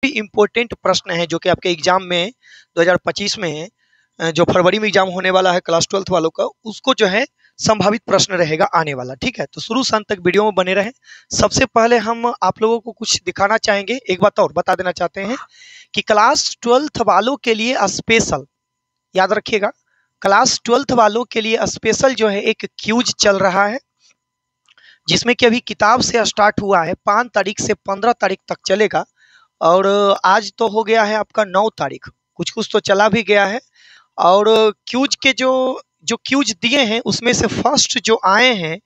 काफी इंपॉर्टेंट प्रश्न है जो कि आपके एग्जाम में 2025 में जो फरवरी में एग्जाम होने वाला है क्लास 12th वालों का, उसको जो है संभावित प्रश्न रहेगा आने वाला। ठीक है, तो शुरू से अंत तक वीडियो में बने रहें। सबसे पहले हम आप लोगों को कुछ दिखाना चाहेंगे, एक बात और बता देना चाहते हैं कि क्लास 12th वालों के लिए स्पेशल, याद रखिएगा, क्लास 12th वालों के लिए स्पेशल जो है एक क्यूज चल रहा है, जिसमें कि अभी किताब से स्टार्ट हुआ है, 5 तारीख से 15 तारीख तक चलेगा। और आज तो हो गया है आपका 9 तारीख, कुछ कुछ तो चला भी गया है। और क्यूज के जो क्यूज दिए हैं उसमें से फर्स्ट जो आए हैं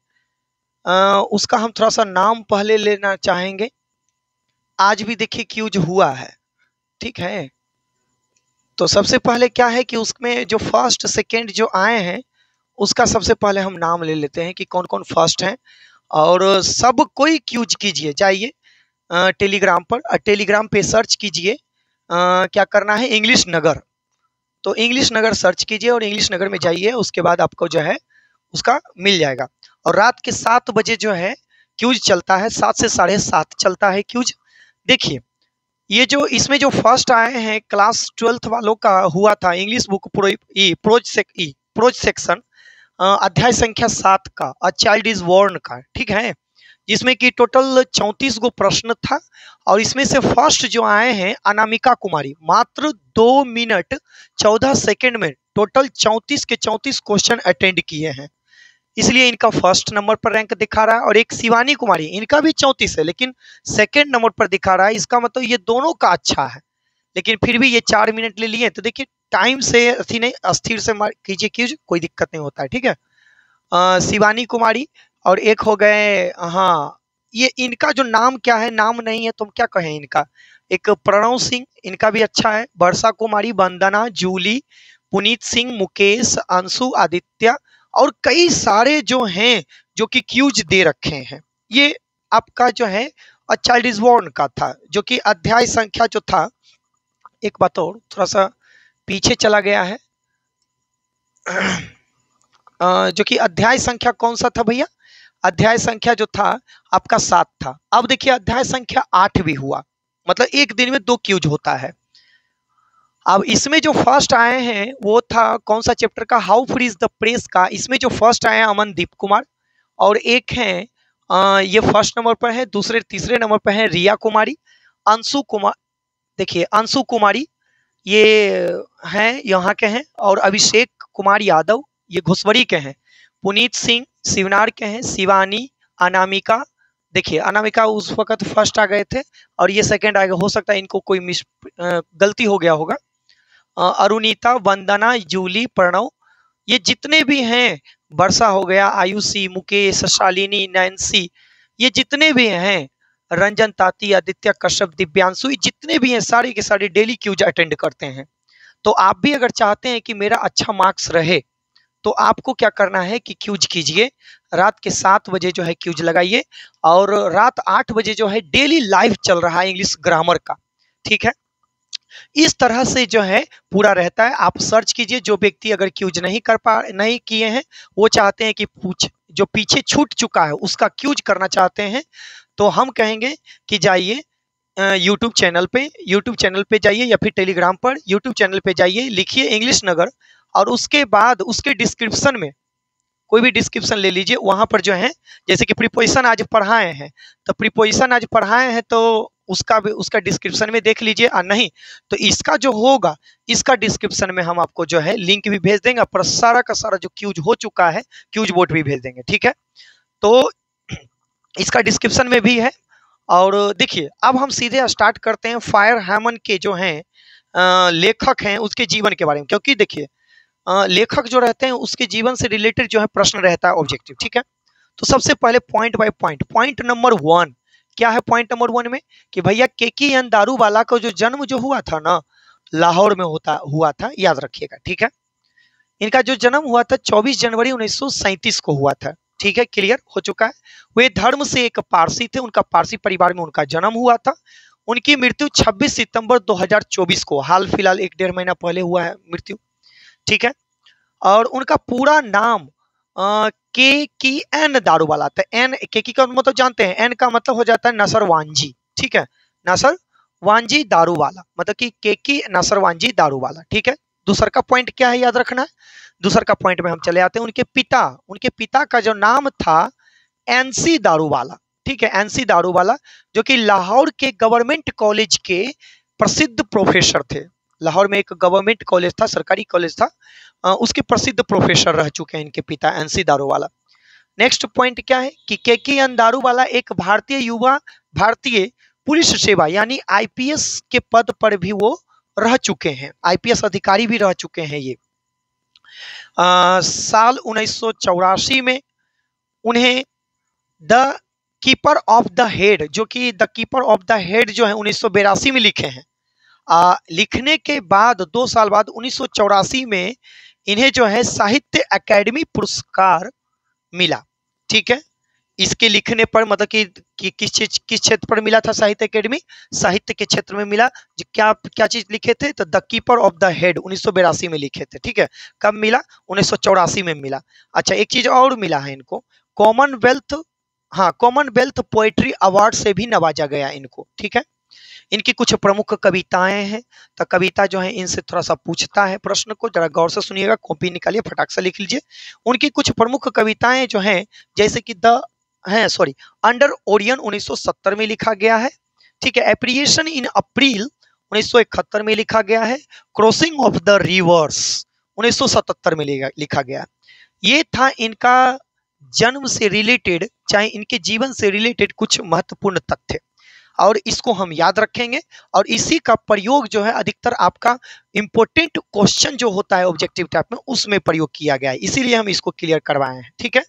उसका हम थोड़ा सा नाम पहले लेना चाहेंगे। आज भी देखिए क्यूज हुआ है, ठीक है। तो सबसे पहले क्या है कि उसमें जो फर्स्ट सेकंड जो आए हैं उसका सबसे पहले हम नाम ले लेते हैं कि कौन कौन फर्स्ट हैं। और सब कोई क्यूज कीजिए, जाइए टेलीग्राम पर, टेलीग्राम पे सर्च कीजिए, क्या करना है, इंग्लिश नगर। तो इंग्लिश नगर सर्च कीजिए और इंग्लिश नगर में जाइए, उसके बाद आपको जो है उसका मिल जाएगा। और रात के 7 बजे जो है क्यूज चलता है, 7 से 7:30 चलता है क्यूज। देखिए ये जो इसमें जो फर्स्ट आए हैं क्लास 12th वालों का हुआ था इंग्लिश बुक प्रोज सेक्शन, अध्याय संख्या 7 का, अ चाइल्ड इज बोर्न का, ठीक है, जिसमें कि टोटल 34 गो प्रश्न था। और इसमें से फर्स्ट जो आए हैं अनामिका कुमारी, मात्र 2 मिनट 14 सेकंड में टोटल 34 के 34 क्वेश्चन अटेंड किए हैं, इसलिए इनका फर्स्ट नंबर पर रैंक दिखा रहा है। और एक शिवानी कुमारी, इनका भी 34 है लेकिन सेकंड नंबर पर दिखा रहा है। इसका मतलब ये दोनों का अच्छा है, लेकिन फिर भी ये 4 मिनट ले लिए। तो देखिए टाइम से अथी नहीं, अस्थिर से कीजिए क्यूज, कोई दिक्कत नहीं होता है, ठीक है। शिवानी कुमारी और एक हो गए, हाँ ये इनका जो नाम क्या है, नाम नहीं है, तुम क्या कहें इनका, एक प्रणव सिंह, इनका भी अच्छा है, वर्षा कुमारी, वंदना, जूली, पुनीत सिंह, मुकेश, अंशु, आदित्य और कई सारे जो हैं जो कि क्यूज दे रखे हैं। ये आपका जो है अ चाइल्ड इज बोर्न का था, जो कि अध्याय संख्या जो था, एक बात और, थोड़ा सा पीछे चला गया है, जो कि अध्याय संख्या कौन सा था भैया, अध्याय संख्या जो था आपका 7 था। अब देखिए अध्याय संख्या 8 भी हुआ, मतलब एक दिन में 2 क्यूज होता है। अब इसमें जो फर्स्ट आए हैं वो था कौन सा चैप्टर का, how free is the press का। इसमें जो फर्स्ट आए हैं अमनदीप कुमार, और एक है ये फर्स्ट नंबर पर है, दूसरे तीसरे नंबर पर है रिया कुमारी, अंशु कुमार, देखिए अंशु कुमारी ये हैं यहाँ के हैं, और अभिषेक कुमार यादव ये घुसवड़ी के हैं, पुनीत सिंह शिवनार के हैं, शिवानी, अनामिका, देखिए अनामिका उस वक्त फर्स्ट आ गए थे और ये सेकंड आएगा, हो सकता है इनको कोई गलती हो गया होगा। अरुणिता, वंदना, जूली, प्रणव, ये जितने भी हैं, वर्षा हो गया, आयुषी, मुकेश, शालिनी, नैन्सी, ये जितने भी हैं, रंजन, ताती, आदित्य, कश्यप, दिव्यांशु, जितने भी हैं सारे के सारे डेली क्यूज अटेंड करते हैं। तो आप भी अगर चाहते हैं कि मेरा अच्छा मार्क्स रहे तो आपको क्या करना है कि क्यूज कीजिए, रात के 7 बजे जो है क्यूज लगाइए, और रात 8 बजे जो है डेली लाइव चल रहा है इंग्लिश ग्रामर का, ठीक है। इस तरह से जो है पूरा रहता है, आप सर्च कीजिए। जो व्यक्ति अगर क्यूज नहीं किए हैं, वो चाहते हैं कि जो पीछे छूट चुका है उसका क्यूज करना चाहते हैं, तो हम कहेंगे कि जाइए यूट्यूब चैनल पे जाइए, या फिर टेलीग्राम पर यूट्यूब चैनल पे जाइए, लिखिए इंग्लिश नगर, और उसके बाद उसके डिस्क्रिप्शन में कोई भी डिस्क्रिप्शन ले लीजिए, वहां पर जो है जैसे कि प्रीपोजिशन आज पढ़ाए हैं, तो प्रीपोजिशन आज पढ़ाए हैं तो उसका डिस्क्रिप्शन में देख लीजिए, और नहीं तो इसका जो होगा इसका डिस्क्रिप्शन में हम आपको जो है लिंक भी भेज देंगे, पर सारा का सारा जो क्यूज हो चुका है क्यूज बोर्ड भी भेज देंगे, ठीक है। तो इसका डिस्क्रिप्शन में भी है। और देखिए अब हम सीधे स्टार्ट करते हैं फायर हैमन के जो हैं लेखक हैं उसके जीवन के बारे में, क्योंकि देखिए लेखक जो रहते हैं उसके जीवन से रिलेटेड जो है प्रश्न रहता है ऑब्जेक्टिव, ठीक है। तो सबसे पहले point by point, point number 1 क्या है, पॉइंट नंबर 1 में कि भैया केकीएन दारूवाला का जो जन्म जो हुआ था ना, लाहौर में हुआ था, याद रखिएगा, ठीक है। इनका जो जन्म हुआ था 24 जनवरी 1937 को हुआ था, ठीक है, क्लियर हो चुका है। वे धर्म से एक पारसी थे, उनका पारसी परिवार में उनका जन्म हुआ था। उनकी मृत्यु 26 सितंबर 2024 को, हाल फिलहाल 1-1.5 महीना पहले हुआ है मृत्यु, ठीक है। और उनका पूरा नाम केकीएन दारूवाला था। एन के की का मतलब जानते हैं, एन का मतलब हो जाता है नसरवांजी, ठीक है, नसर वांजी दारूवाला, मतलब कि केकी नसरवांजी दारूवाला। ठीक है, दूसरा का पॉइंट क्या है याद रखना है। दूसरा का पॉइंट में हम चले आते हैं, उनके पिता का जो नाम था एनसी दारूवाला। ठीक है, एनसी दारूवाला जो कि लाहौर के गवर्नमेंट कॉलेज के प्रसिद्ध प्रोफेसर थे। लाहौर में एक गवर्नमेंट कॉलेज था, सरकारी कॉलेज था, उसके प्रसिद्ध प्रोफेसर रह चुके हैं इनके पिता एनसी दारूवाला। नेक्स्ट पॉइंट क्या है कि केके एन दारूवाला एक भारतीय पुलिस सेवा यानी आईपीएस के पद पर भी वो रह चुके हैं, आईपीएस अधिकारी भी रह चुके हैं ये। साल 1984 में उन्हें the keeper of the head, जो कि the keeper of the head जो है 1982 में लिखे हैं। लिखने के बाद 2 साल बाद 1984 में इन्हें जो है साहित्य अकादमी पुरस्कार मिला। ठीक है, इसके लिखने पर मतलब कि किस क्षेत्र पर मिला था साहित्य अकादमी, साहित्य के क्षेत्र में मिला। क्या चीज लिखे थे, तो the keeper of the head 1982 में लिखे थे। ठीक है, कब मिला, 1984 में मिला। अच्छा, एक चीज और मिला है इनको, कॉमनवेल्थ पोएट्री अवार्ड से भी नवाजा गया इनको। ठीक है, इनकी कुछ प्रमुख कविताएं हैं, तो कविता जो है इनसे थोड़ा सा पूछता है प्रश्न को, जरा गौर से सुनिएगा, कॉपी निकालिए, फटाक से लिख लीजिए। उनकी कुछ प्रमुख कविताएं जो हैं, जैसे कि अंडर ओरियन 1970 में लिखा गया है। ठीक है, एप्रिसिएशन इन अप्रैल 1971 में लिखा गया है। क्रॉसिंग ऑफ द रिवर्स 1977 में लिखा गया। ये था इनका जन्म से रिलेटेड, चाहे इनके जीवन से रिलेटेड कुछ महत्वपूर्ण तथ्य, और इसको हम याद रखेंगे, और इसी का प्रयोग जो है अधिकतर आपका इंपॉर्टेंट क्वेश्चन जो होता है ऑब्जेक्टिव टाइप में उसमें प्रयोग किया गया है, इसीलिए हम इसको क्लियर करवाए हैं। ठीक है,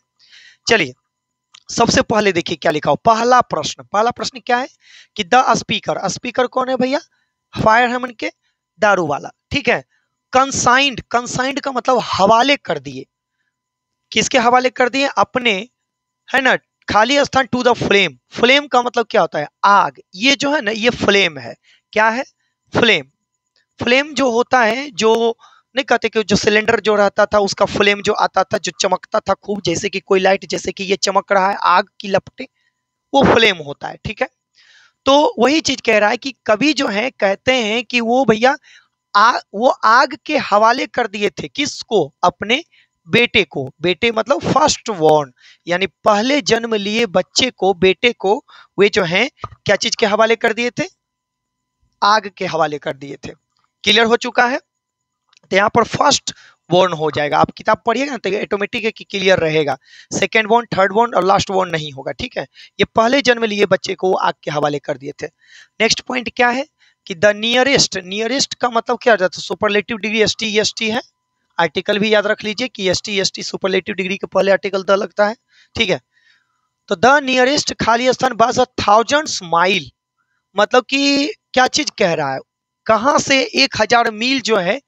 चलिए सबसे पहले देखिए क्या लिखा हो। पहला प्रश्न क्या है कि द स्पीकर कौन है भैया, फायर हेमन के दारूवाला। ठीक है, कंसाइंड का मतलब हवाले कर दिए, किसके हवाले कर दिए, अपने, है ना, खाली स्थान टू द फ्लेम का मतलब क्या होता है, आग। ये जो है ना, ये फ्लेम है, क्या है, फ्लेम जो होता है, जो नहीं कहते कि जो सिलेंडर जो रहता था उसका फ्लेम जो आता था, जो चमकता था खूब, जैसे कि कोई लाइट, जैसे कि ये चमक रहा है, आग की लपटें, वो फ्लेम होता है। ठीक है, तो वही चीज कह रहा है कि कवि जो है कहते हैं कि वो भैया वो आग के हवाले कर दिए थे, किसको, अपने बेटे को। बेटे मतलब फर्स्ट बॉर्न, यानी पहले जन्म लिए बच्चे को, बेटे को वे जो हैं क्या चीज के हवाले कर दिए थे, आग के हवाले कर दिए थे। क्लियर हो चुका है, तो यहाँ पर फर्स्ट बॉर्न हो जाएगा। आप किताब पढ़िएगा ना तो ऑटोमेटिक है कि क्लियर रहेगा, सेकंड बॉर्न, थर्ड बॉर्न और लास्ट बॉर्न नहीं होगा। ठीक है, ये पहले जन्म लिए बच्चे को आग के हवाले कर दिए थे। नेक्स्ट पॉइंट क्या है कि द नियरेस्ट का मतलब क्या हो जाता है, सुपरलेटिव डिग्री एसटी एसटी है। आर्टिकल भी याद रख लीजिए कि एसटी एसटी सुपरलेटिव डिग्री के पहले आर्टिकल द लगता है। ठीक है, तो द नियरेस्ट खाली स्थान बाज 1000 माइल, मतलब कि क्या चीज कह रहा है, कहां से 1000 मील जो है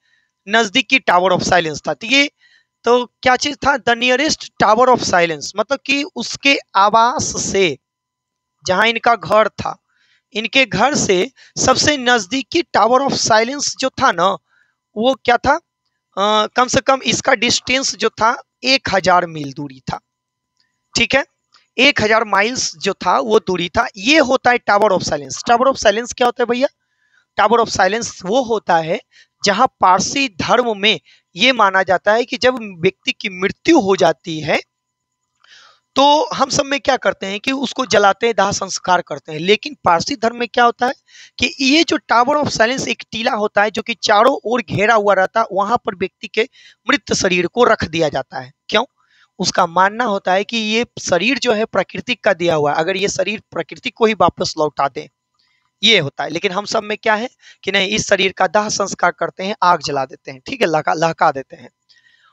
नजदीकी टावर ऑफ साइलेंस था। तो क्या चीज था, the nearest tower of silence, मतलब कि उसके आवास से, जहां इनका घर था, इनके घर से सबसे नजदीकी टावर ऑफ साइलेंस जो था ना, वो क्या था, कम से कम इसका डिस्टेंस जो था 1000 मील दूरी था। ठीक है, 1000 माइल्स जो था वो दूरी था। ये होता है tower of silence. Tower of silence क्या होता है भैया, टावर ऑफ साइलेंस वो होता है जहां पारसी धर्म में ये माना जाता है कि जब व्यक्ति की मृत्यु हो जाती है तो हम सब में क्या करते हैं कि उसको जलाते हैं, दाह संस्कार करते हैं, लेकिन पारसी धर्म में क्या होता है कि ये जो टावर ऑफ साइलेंस एक टीला होता है जो कि चारों ओर घेरा हुआ रहता है, वहां पर व्यक्ति के मृत शरीर को रख दिया जाता है। क्यों, उसका मानना होता है कि ये शरीर जो है प्रकृति का दिया हुआ है, अगर ये शरीर प्रकृति को ही वापस लौटा दे, ये होता है। लेकिन हम सब में क्या है कि नहीं, इस शरीर का दाह संस्कार करते हैं, आग जला देते हैं। ठीक है, लहका देते हैं,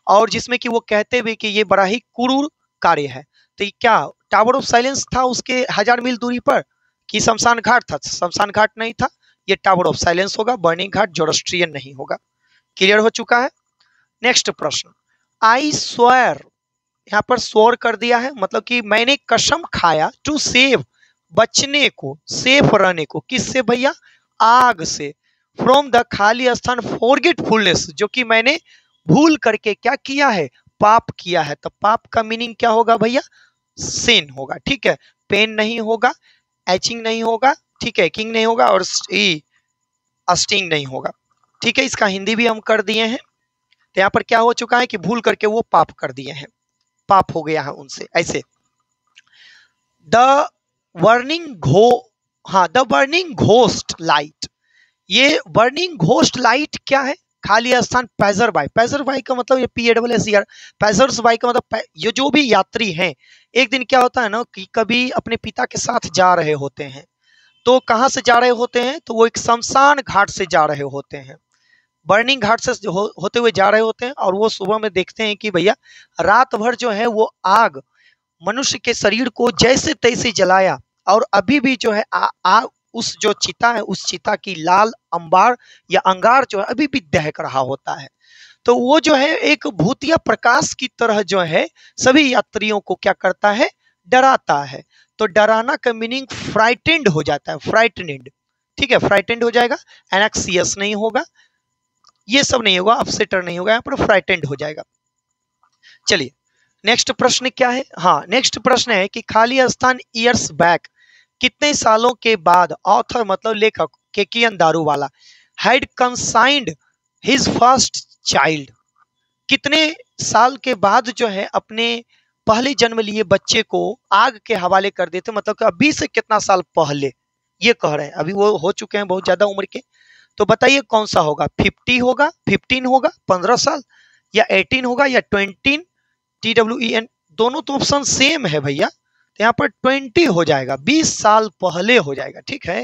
और जिसमें कि वो कहते हुए कि ये बड़ा ही क्रूर कार्य है। तो क्या टावर ऑफ साइलेंस था उसके 1000 मील दूरी पर कि शमशान घाट था, शमशान घाट नहीं था, ये टावर ऑफ साइलेंस होगा, बर्निंग घाट जोरोस्ट्रियन नहीं होगा। क्लियर हो चुका है। नेक्स्ट प्रश्न, आई स्वेयर, यहाँ पर स्वर कर दिया है, मतलब कि मैंने कसम खाया, टू सेव, बचने को, सेफ रहने को, किससे भैया, आग से, फ्रॉम द खाली स्थान फॉरगेटफुलनेस, जो कि मैंने भूल करके क्या किया है, पाप किया है। तो पाप का मीनिंग क्या होगा भैया, सिन होगा। ठीक है, पेन नहीं होगा, एचिंग नहीं होगा, ठीक है, किंग नहीं होगा, और स्टिंग नहीं होगा। ठीक है, इसका हिंदी भी हम कर दिए हैं। तो यहाँ पर क्या हो चुका है कि भूल करके वो पाप कर दिए हैं, पाप हो गया है उनसे। ऐसे द बर्निंग घो हाँ द बर्निंग घोस्ट लाइट, ये बर्निंग घोस्ट लाइट क्या है? खाली स्थान पैजर बाई, पैजर बाई का मतलब ये PASSER, पैजर्स बाई का मतलब ये जो भी यात्री हैं, एक दिन क्या होता है ना कि कभी अपने पिता के साथ जा रहे होते हैं, तो कहाँ से जा रहे होते हैं? तो वो एक शमशान घाट से जा रहे होते हैं, बर्निंग घाट से होते हुए जा रहे होते हैं। और वो सुबह में देखते हैं कि भैया रात भर जो है वो आग मनुष्य के शरीर को जैसे तैसे जलाया, और अभी भी जो है उस जो चिता है, उस चिता की लाल अंबार या अंगार जो है अभी भी दहक रहा होता है। तो वो जो है एक भूतिया प्रकाश की तरह जो है सभी यात्रियों को क्या करता है? डराता है। तो डराना का मीनिंग फ्राइटेंड हो जाता है, फ्राइटनिड। ठीक है, फ्राइटेंड हो जाएगा, एनेक्सियस नहीं होगा, ये सब नहीं होगा, अपसेटर नहीं होगा, यहाँ पर फ्राइटेंड हो जाएगा। चलिए नेक्स्ट प्रश्न क्या है? हाँ, नेक्स्ट प्रश्न है कि खाली स्थान ईयर्स बैक, कितने सालों के बाद ऑथर मतलब लेखक Keki N Daruwalla had consigned his first child, कितने साल के बाद जो है अपने पहले जन्म लिए बच्चे को आग के हवाले कर देते, मतलब कि अभी से कितना साल पहले ये कह रहे हैं, अभी वो हो चुके हैं बहुत ज्यादा उम्र के। तो बताइए कौन सा होगा? 50 होगा, 15 होगा 15 साल, या 18 होगा, या 20 TWEN, दोनों तो ऑप्शन सेम है भैया। तो यहाँ पर 20 हो जाएगा, 20 साल पहले हो जाएगा। ठीक है,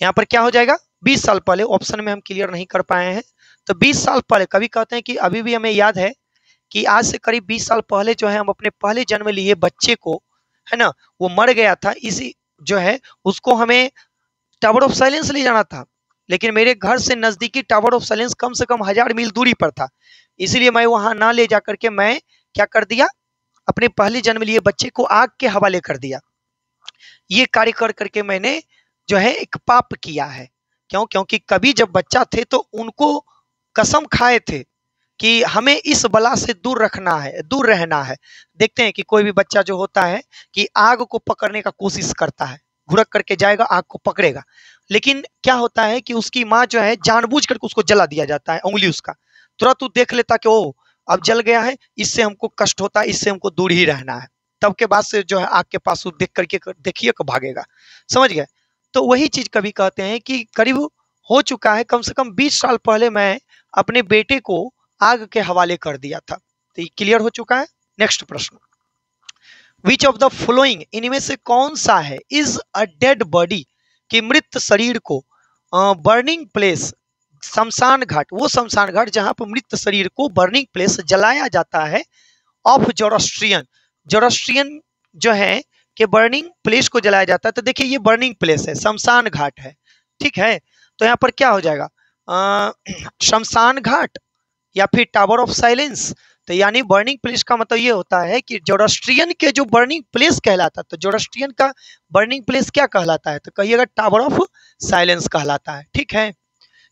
यहाँ पर क्या हो जाएगा? 20 साल पहले। ऑप्शन में हम क्लियर नहीं कर पाए हैं, तो 20 साल पहले। कभी कहते हैं कि अभी भी हमें याद है कि आज से करीब 20 साल पहले जो है हम अपने पहले जन्म लिए बच्चे को, है ना, वो मर गया था, इसी जो है उसको हमें टावर ऑफ साइलेंस ले जाना था, लेकिन मेरे घर से नजदीकी टावर ऑफ साइलेंस कम से कम 1000 मील दूरी पर था, इसीलिए मैं वहां ना ले जाकर के मैं क्या कर दिया? अपने पहले जन्म लिए बच्चे को आग के हवाले कर दिया। ये कार्य कर करके मैंने जो है एक पाप किया है। क्यों? क्योंकि कभी जब बच्चा थे तो उनको कसम खाए थे कि हमें इस बला से दूर रखना है, दूर रहना है। देखते हैं कि कोई भी बच्चा जो होता है कि आग को पकड़ने का कोशिश करता है, घुरक करके जाएगा, आग को पकड़ेगा, लेकिन क्या होता है कि उसकी माँ जो है जानबूझ करके उसको जला दिया जाता है, उंगली उसका तुरंत तू देख लेता कि ओ अब जल गया है, इससे हमको कष्ट होता है, इससे हमको दूर ही रहना है। तब के बाद से जो है आग के पास देख करके देखिए कि भागेगा। समझ गए? तो वही चीज कभी कहते हैं कि करीब हो चुका है, कम से कम 20 साल पहले मैं अपने बेटे को आग के हवाले कर दिया था। तो ये क्लियर हो चुका है। नेक्स्ट प्रश्न, विच ऑफ द फॉलोइंग, इनमें से कौन सा है, इज अ डेड बॉडी, कि मृत शरीर को बर्निंग प्लेस, शमशान घाट, वो शमशान घाट जहां पर मृत शरीर को बर्निंग प्लेस जलाया जाता है, ऑफ जोरोस्ट्रियन, जोरोस्ट्रियन जो है कि बर्निंग प्लेस को जलाया जाता है। तो देखिए ये बर्निंग प्लेस है, शमशान घाट है। ठीक है, तो यहाँ पर क्या हो जाएगा? शमशान घाट या फिर टावर ऑफ साइलेंस। तो यानी बर्निंग प्लेस का मतलब ये होता है कि जोरोस्ट्रियन के जो बर्निंग प्लेस कहलाता है, तो जोरोस्ट्रियन का बर्निंग प्लेस क्या कहलाता है? तो कहिएगा टावर ऑफ साइलेंस कहलाता है। ठीक है,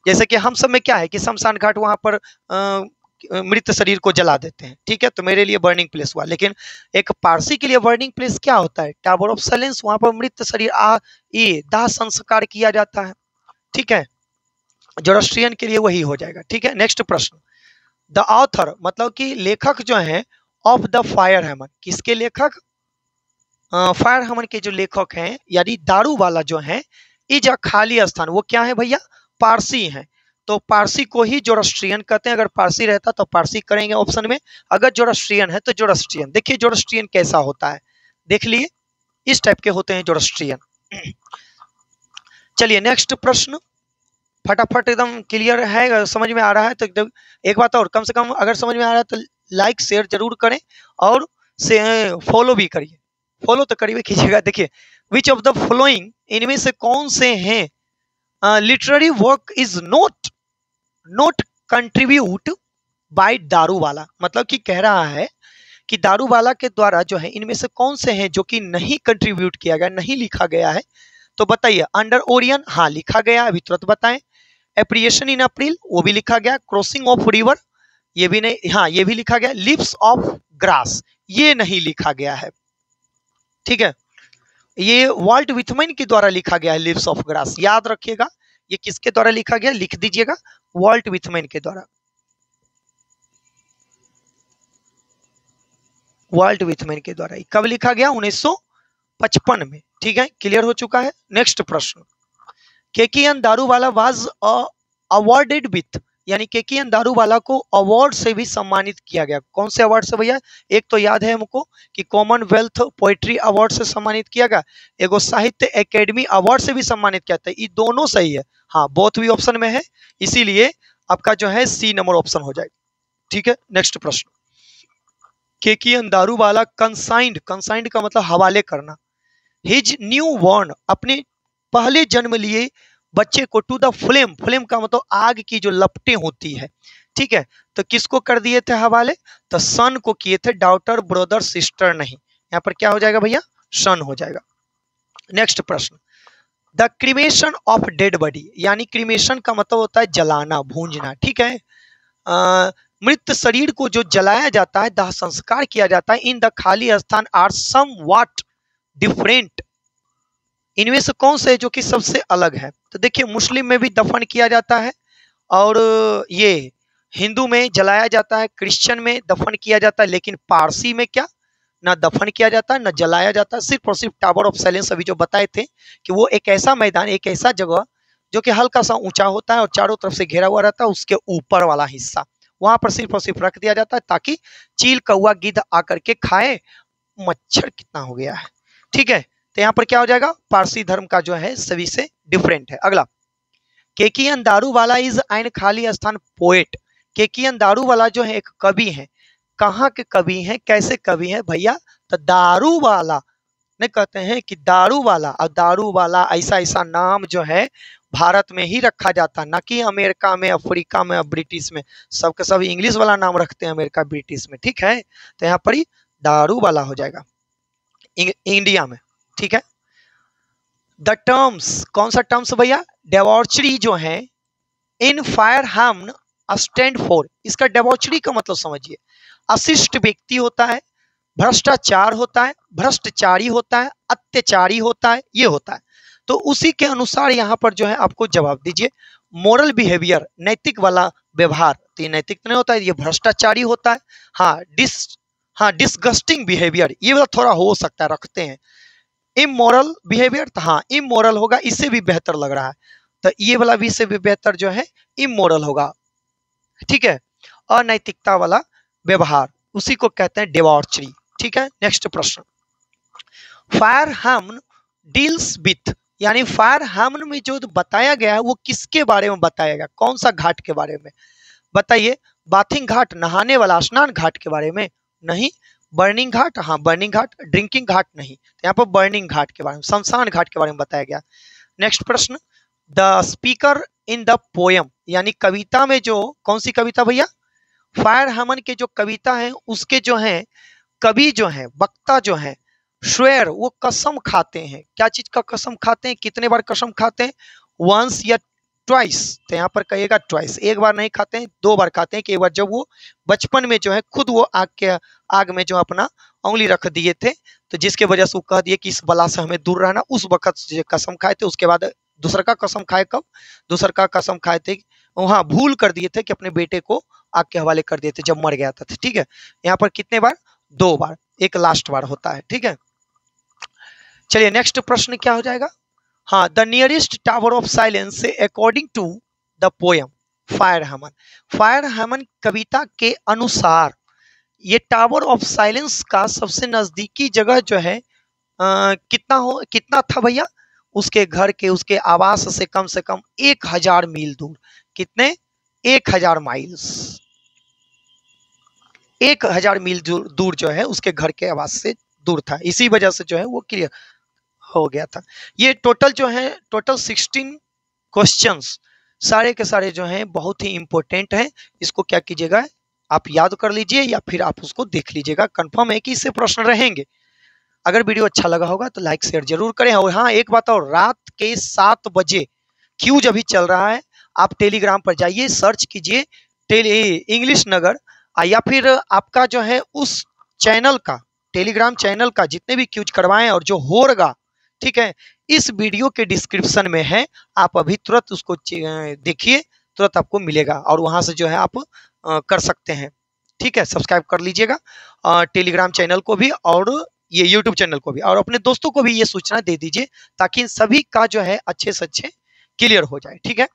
जैसे कि हम सब में क्या है कि शमशान घाट वहां पर मृत शरीर को जला देते हैं। ठीक है, तो मेरे लिए बर्निंग प्लेस हुआ, लेकिन एक पारसी के लिए बर्निंग प्लेस क्या होता है? टावर ऑफ साइलेंस, वहां पर मृत शरीर दाह संस्कार किया जाता है। ठीक है, जोरोस्ट्रियन के लिए वही हो जाएगा। ठीक है, नेक्स्ट प्रश्न, द ऑथर मतलब कि लेखक जो है ऑफ द फायर हैमर, किसके लेखक? फायर हैमर के जो लेखक हैं यानी दारू वाला जो है, इज अ खाली स्थान, वो क्या है भैया? पारसी हैं। तो पारसी को ही जोरोस्ट्रियन कहते हैं। अगर पारसी रहता तो पारसी करेंगे ऑप्शन में, अगर जोरोस्ट्रियन है तो जोरोस्ट्रियन। देखिए जोरोस्ट्रियन कैसा होता है, देख लिए, इस टाइप के होते हैं जोरोस्ट्रियन। चलिए नेक्स्ट प्रश्न, फटाफट एकदम क्लियर है, अगर समझ में आ रहा है तो एकदम। एक बात और, कम से कम अगर समझ में आ रहा है तो लाइक शेयर जरूर करें और से फॉलो भी करिए, फॉलो तो करिए कीजिएगा। देखिए विच ऑफ द फॉलोइंग, इनमें से कौन से हैं literary work is not contribute by Daruwala, मतलब कि कह रहा है कि दारूवाला के द्वारा जो है इनमें से कौन से हैं जो कि नहीं कंट्रीब्यूट किया गया, नहीं लिखा गया है। तो बताइए, अंडर ओरियन, हाँ लिखा गया, अभी तुरंत बताएं। एप्रिएशन इन अप्रैल, वो भी लिखा गया। क्रॉसिंग ऑफ रिवर, ये भी नहीं, हाँ ये भी लिखा गया। लिप्स ऑफ ग्रास, ये नहीं लिखा गया है। ठीक है, ये वाल्ट विथमैन के द्वारा लिखा गया है लिप्स ऑफ ग्रास, याद रखिएगा। ये किसके द्वारा लिखा गया, लिख दीजिएगा, वॉल्ट विथमैन के द्वारा, वॉल्ट विथमैन के द्वारा। कब लिखा गया, 1955 में। ठीक है, क्लियर हो चुका है। नेक्स्ट प्रश्न, KKN Daruwalla was awarded with, यानी केकेएन दारूवाला को अवार्ड से भी सम्मानित किया गया। कौन से अवार्ड से भैया, एक तो याद है हमको कि कॉमनवेल्थ पोएट्री अवार्ड से सम्मानित किया गया, एगो साहित्य एकेडमी अवार्ड से भी सम्मानित किया था। ये दोनों सही है, हाँ बोथ भी ऑप्शन में है, इसीलिए आपका जो है सी नंबर ऑप्शन हो जाएगा। ठीक है, नेक्स्ट प्रश्न, केकेएन दारूवाला कंसाइंड, कंसाइंड का मतलब हवाले करना, हिज न्यू बॉर्न, अपने पहले जन्म लिए बच्चे को, टू द फ्लेम, फ्लेम का मतलब आग की जो लपटें होती है। ठीक है, तो किसको कर दिए थे हवाले, तो सन को किए थे, डॉटर ब्रदर सिस्टर नहीं। यहाँ पर क्या हो जाएगा भैया, सन हो जाएगा। नेक्स्ट प्रश्न, the cremation of dead body, यानी क्रीमेशन का मतलब होता है जलाना, भूंजना। ठीक है, मृत शरीर को जो जलाया जाता है, दाह संस्कार किया जाता है, इन द खाली स्थान आर सम व्हाट डिफरेंट, इनमें से कौन से जो कि सबसे अलग है। तो देखिए, मुस्लिम में भी दफन किया जाता है, और ये हिंदू में जलाया जाता है, क्रिश्चियन में दफन किया जाता है, लेकिन पारसी में क्या, ना दफन किया जाता है ना जलाया जाता है, सिर्फ और सिर्फ टावर ऑफ साइलेंस अभी जो बताए थे कि वो एक ऐसा मैदान, एक ऐसा जगह जो कि हल्का सा ऊंचा होता है और चारों तरफ से घिरा हुआ रहता है, उसके ऊपर वाला हिस्सा वहां पर सिर्फ और सिर्फ रख दिया जाता है, ताकि चील कौवा गिद्ध आकर के खाए। मच्छर कितना हो गया है। ठीक है, तो यहाँ पर क्या हो जाएगा, पारसी धर्म का जो है सभी से डिफरेंट है। अगला, केकेएन दारूवाला इज एन खाली स्थान पोएट, केकेएन दारूवाला जो है एक कवि है। कहाँ के कवि हैं, कैसे कवि हैं भैया, तो दारूवाला नहीं कहते हैं कि दारूवाला, और दारूवाला ऐसा ऐसा नाम जो है भारत में ही रखा जाता, ना कि अमेरिका में, अफ्रीका में, ब्रिटिश में, सबके सब इंग्लिश वाला नाम रखते हैं अमेरिका ब्रिटिश में। ठीक है, तो यहाँ पर ही दारूवाला हो जाएगा इंडिया में। ठीक है, द टर्म्स, कौन सा टर्म्स भैया, डेवॉर्चरी जो है, in fire harm stand for, इसका डेवॉर्चरी का मतलब समझिए, अशिष्ट व्यक्ति होता है, भ्रष्टाचार होता है, भ्रष्टाचारी होता है, अत्याचारी होता है, ये होता है। तो उसी के अनुसार यहाँ पर जो है आपको जवाब दीजिए, मोरल बिहेवियर, नैतिक वाला व्यवहार, तो ये नैतिक नहीं होता है, ये भ्रष्टाचारी होता है। हाँ डिस्गस्टिंग बिहेवियर, ये वाला थोड़ा हो सकता है रखते हैं। इमोरल बिहेवियर, तो हाँ इमोरल होगा, इससे भी बेहतर लग रहा है, तो ये वाला भी से भी बेहतर जो है इमोरल होगा। ठीक है, अनैतिकता वाला व्यवहार, उसी को कहते हैं डेवॉर्चरी। ठीक है, नेक्स्ट प्रश्न, फायर हार्म डील्स विथ, यानी फायर हार्म में जो बताया गया है वो किसके बारे में बताया गया, कौन सा घाट के बारे में बताइए, बाथिंग घाट, नहाने वाला स्नान घाट के बारे में नहीं, बर्निंग घाट, हाँ बर्निंग घाट, ड्रिंकिंग घाट नहीं, तो यहाँ पर बर्निंग घाट के बारे में, शमशान घाट के बारे में बताया गया। नेक्स्ट प्रश्न, the speaker in the poem, यानी कविता में जो, कौन सी कविता भैया, फायर हार्मन के जो कविता है उसके जो है कवि जो है, वक्ता जो है, स्वेयर, वो कसम खाते हैं, क्या चीज का कसम खाते हैं, कितने बार कसम खाते हैं, वंस या ट्वाइस, तो यहाँ पर कहिएगा ट्वाइस, एक बार नहीं खाते हैं, दो बार खाते हैं, कि एक बार जब वो बचपन में जो है खुद वो आग में जो अपना उंगली रख दिए थे, तो जिसके वजह से वो कह दिए कि इस बला से हमें दूर रहना, उस वक्त कसम खाए थे। उसके बाद दूसरा का कसम खाए, कब दूसरा का कसम खाए थे, वहां भूल कर दिए थे कि अपने बेटे को आग के हवाले कर दिए थे जब मर गया था। ठीक है, यहाँ पर कितने बार, दो बार, एक लास्ट बार होता है। ठीक है, चलिए नेक्स्ट प्रश्न क्या हो जाएगा, हाँ the nearest tower of silence से according to the poem fire hymn, fire hymn कविता के अनुसार ये टावर ऑफ साइलेंस का सबसे नजदीकी जगह जो है कितना था भैया, उसके घर के, उसके आवास से कम 1000 मील दूर, कितने, 1000 माइल्स, 1000 मील दूर जो है उसके घर के आवास से दूर था, इसी वजह से जो है वो क्लियर हो गया था। ये टोटल जो है, टोटल 16 क्वेश्चंस, सारे के सारे जो हैं बहुत ही इंपॉर्टेंट हैं। इसको क्या कीजिएगा, आप याद कर लीजिए या फिर आप उसको देख लीजिएगा, कंफर्म है कि इससे प्रश्न रहेंगे। अगर वीडियो अच्छा लगा होगा तो लाइक शेयर जरूर करें। और हाँ एक बात और, रात के 7 बजे क्यूज अभी चल रहा है, आप टेलीग्राम पर जाइए, सर्च कीजिए इंग्लिश नगर, या फिर आपका जो है उस चैनल का, टेलीग्राम चैनल का जितने भी क्यूज करवाएं और जो होगा, ठीक है, इस वीडियो के डिस्क्रिप्शन में है, आप अभी तुरंत उसको देखिए, तुरंत आपको मिलेगा और वहां से जो है आप कर सकते हैं। ठीक है, सब्सक्राइब कर लीजिएगा टेलीग्राम चैनल को भी और ये यूट्यूब चैनल को भी, और अपने दोस्तों को भी ये सूचना दे दीजिए ताकि सभी का जो है अच्छे से अच्छे क्लियर हो जाए। ठीक है।